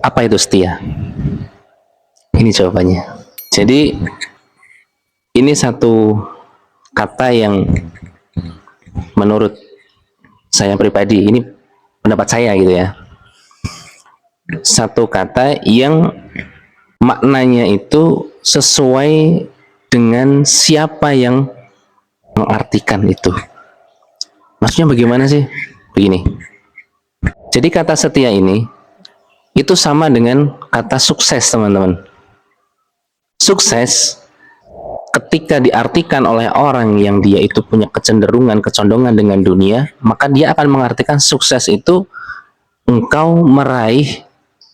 Apa itu setia? Ini jawabannya. Jadi ini satu kata yang menurut saya pribadi, ini pendapat saya gitu ya, satu kata yang maknanya itu sesuai dengan siapa yang mengartikan itu. Maksudnya bagaimana sih? Begini. Jadi kata setia ini itu sama dengan kata sukses, teman-teman. Sukses ketika diartikan oleh orang yang dia itu punya kecenderungan, kecondongan dengan dunia, maka dia akan mengartikan sukses itu engkau meraih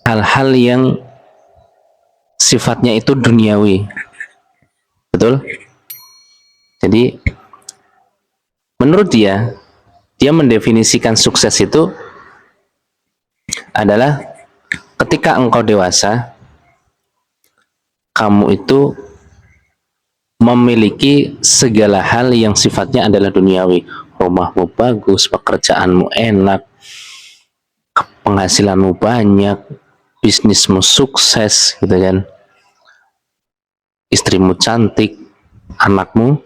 hal-hal yang sifatnya itu duniawi. Betul? Jadi menurut dia mendefinisikan sukses itu adalah ketika engkau dewasa, kamu itu memiliki segala hal yang sifatnya adalah duniawi. Rumahmu bagus, pekerjaanmu enak, penghasilanmu banyak, bisnismu sukses, gitu kan. Istrimu cantik, anakmu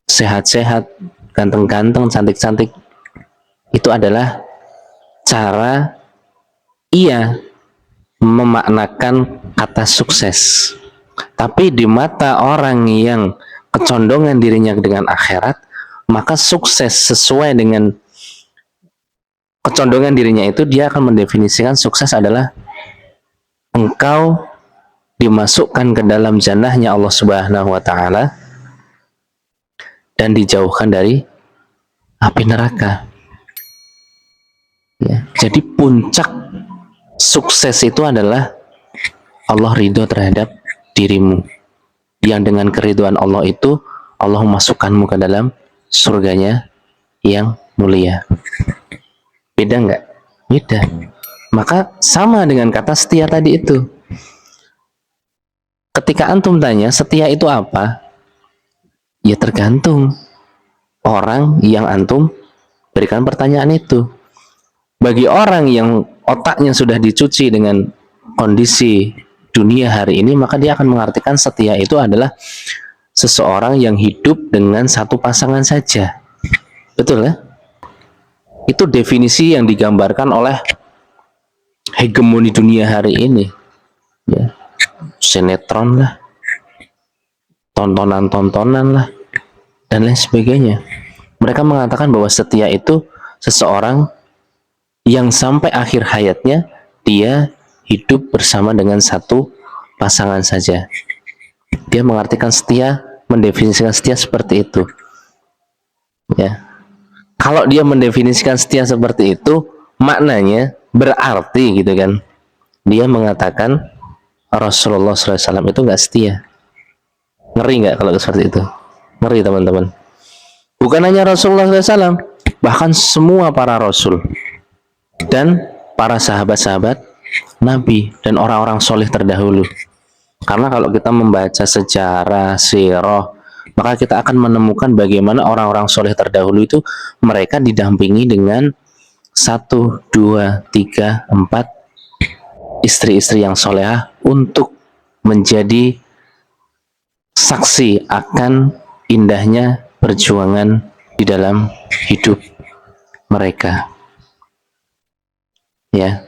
sehat-sehat, ganteng-ganteng, cantik-cantik. Itu adalah cara ia memaknakan kata sukses. Tapi di mata orang yang kecondongan dirinya dengan akhirat, maka sukses sesuai dengan kecondongan dirinya itu, dia akan mendefinisikan sukses adalah engkau dimasukkan ke dalam jannahnya Allah Subhanahu wa taala dan dijauhkan dari api neraka. Ya, jadi puncak sukses itu adalah Allah ridho terhadap dirimu, yang dengan keriduan Allah itu Allah memasukkanmu ke dalam surganya yang mulia. Beda nggak? Beda. Maka sama dengan kata setia tadi itu. Ketika antum tanya setia itu apa, ya tergantung orang yang antum berikan pertanyaan itu. Bagi orang yang otaknya sudah dicuci dengan kondisi dunia hari ini, maka dia akan mengartikan setia itu adalah seseorang yang hidup dengan satu pasangan saja. Betul ya? Itu definisi yang digambarkan oleh hegemoni dunia hari ini. Ya. Sinetron lah, tontonan-tontonan lah, dan lain sebagainya. Mereka mengatakan bahwa setia itu seseorang yang sampai akhir hayatnya dia hidup bersama dengan satu pasangan saja. Dia mengartikan setia, mendefinisikan setia seperti itu. Ya. Kalau dia mendefinisikan setia seperti itu, maknanya berarti gitu kan, dia mengatakan Rasulullah SAW itu nggak setia. Ngeri nggak kalau seperti itu? Ngeri, teman-teman. Bukan hanya Rasulullah SAW, bahkan semua para Rasul dan para sahabat-sahabat Nabi dan orang-orang soleh terdahulu. Karena kalau kita membaca sejarah, sirah, maka kita akan menemukan bagaimana orang-orang soleh terdahulu itu mereka didampingi dengan 1, 2, 3, 4 istri-istri yang solehah untuk menjadi saksi akan indahnya perjuangan di dalam hidup mereka. Ya,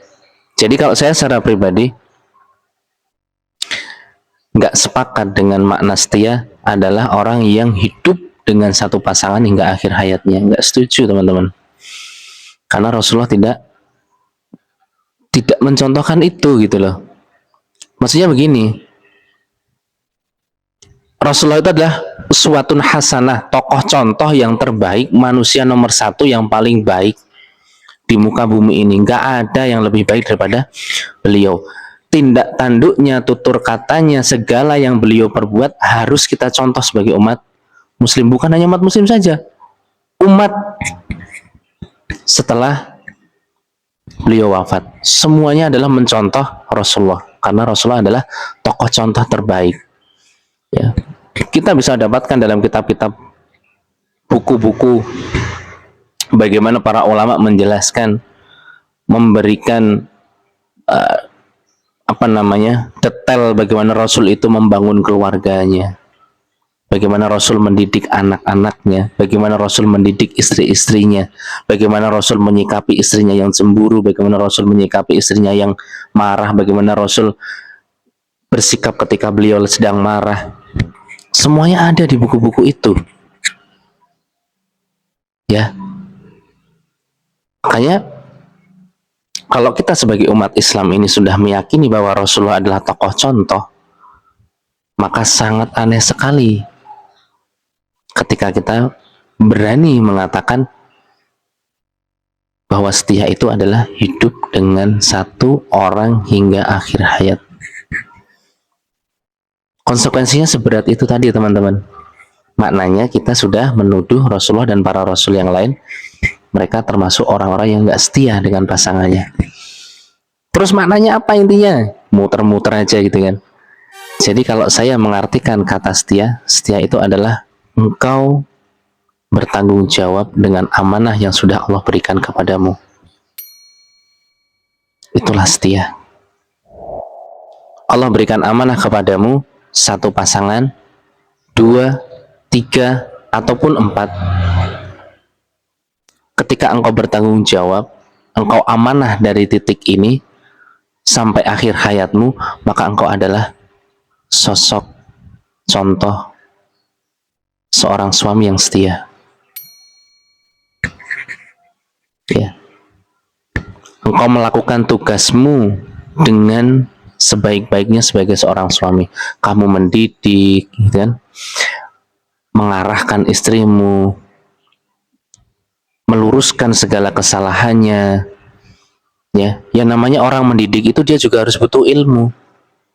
jadi kalau saya secara pribadi nggak sepakat dengan makna setia adalah orang yang hidup dengan satu pasangan hingga akhir hayatnya. Nggak setuju, teman-teman. Karena Rasulullah tidak mencontohkan itu gitu loh. Maksudnya begini, Rasulullah itu adalah uswatun hasanah, tokoh contoh yang terbaik, manusia nomor 1 yang paling baik di muka bumi ini. Nggak ada yang lebih baik daripada beliau. Tindak tanduknya, tutur katanya, segala yang beliau perbuat harus kita contoh sebagai umat muslim. Bukan hanya umat muslim saja, umat setelah beliau wafat, semuanya adalah mencontoh Rasulullah, karena Rasulullah adalah tokoh contoh terbaik. Ya, kita bisa dapatkan dalam kitab-kitab, buku-buku, bagaimana para ulama menjelaskan, memberikan detail bagaimana Rasul itu membangun keluarganya, bagaimana Rasul mendidik anak-anaknya, bagaimana Rasul mendidik istri-istrinya, bagaimana Rasul menyikapi istrinya yang cemburu, bagaimana Rasul menyikapi istrinya yang marah, bagaimana Rasul bersikap ketika beliau sedang marah. Semuanya ada di buku-buku itu. Ya. Makanya kalau kita sebagai umat Islam ini sudah meyakini bahwa Rasulullah adalah tokoh contoh, maka sangat aneh sekali ketika kita berani mengatakan bahwa setia itu adalah hidup dengan satu orang hingga akhir hayat. Konsekuensinya seberat itu tadi, teman-teman. Maknanya kita sudah menuduh Rasulullah dan para Rasul yang lain, mereka termasuk orang-orang yang gak setia dengan pasangannya. Terus maknanya apa intinya? Muter-muter aja gitu kan. Jadi kalau saya mengartikan kata setia, setia itu adalah engkau bertanggung jawab dengan amanah yang sudah Allah berikan kepadamu. Itulah setia. Allah berikan amanah kepadamu, satu pasangan, 2, 3, ataupun 4. Ketika engkau bertanggung jawab, engkau amanah dari titik ini sampai akhir hayatmu, maka engkau adalah sosok contoh seorang suami yang setia. Ya. Engkau melakukan tugasmu dengan sebaik-baiknya sebagai seorang suami. Kamu mendidik, gitu kan? Mengarahkan istrimu, meluruskan segala kesalahannya. Ya, yang namanya orang mendidik itu dia juga harus butuh ilmu.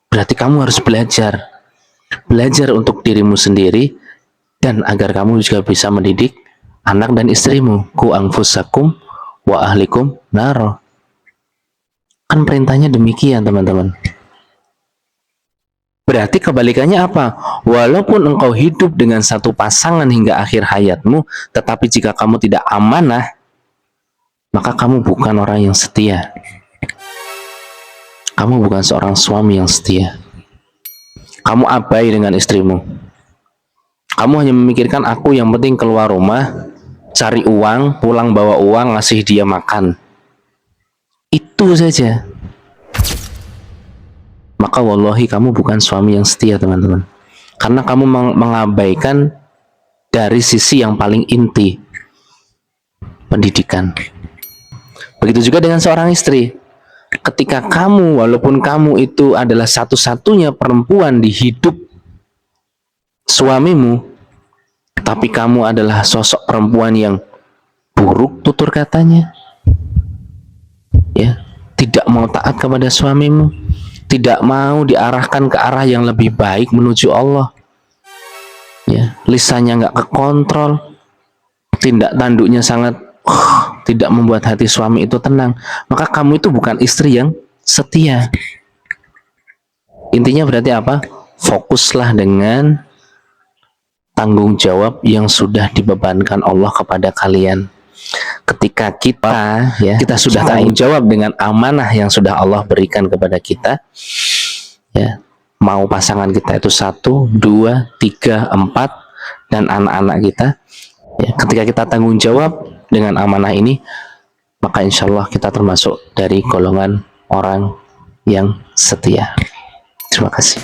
Berarti kamu harus belajar untuk dirimu sendiri dan agar kamu juga bisa mendidik anak dan istrimu. Ku anfusakum wa ahlikum naro. Kan perintahnya demikian, teman-teman. Berarti kebalikannya apa? Walaupun engkau hidup dengan satu pasangan hingga akhir hayatmu, tetapi jika kamu tidak amanah, maka kamu bukan orang yang setia. Kamu bukan seorang suami yang setia. Kamu abai dengan istrimu. Kamu hanya memikirkan aku yang penting keluar rumah, cari uang, pulang bawa uang, ngasih dia makan. Itu saja. Maka wallahi kamu bukan suami yang setia, teman-teman. Karena kamu mengabaikan dari sisi yang paling inti, pendidikan. Begitu juga dengan seorang istri. Ketika kamu, walaupun kamu itu adalah satu-satunya perempuan di hidup suamimu, tapi kamu adalah sosok perempuan yang buruk tutur katanya, ya, tidak mau taat kepada suamimu, tidak mau diarahkan ke arah yang lebih baik menuju Allah, ya, lisannya nggak kekontrol, tindak tanduknya sangat tidak membuat hati suami itu tenang, maka kamu itu bukan istri yang setia. Intinya berarti apa? Fokuslah dengan tanggung jawab yang sudah dibebankan Allah kepada kalian. Ketika kita sudah tanggung jawab dengan amanah yang sudah Allah berikan kepada kita, ya, mau pasangan kita itu 1, 2, 3, 4 dan anak-anak kita, ya, ketika kita tanggung jawab dengan amanah ini, maka insya Allah kita termasuk dari golongan orang yang setia. Terima kasih.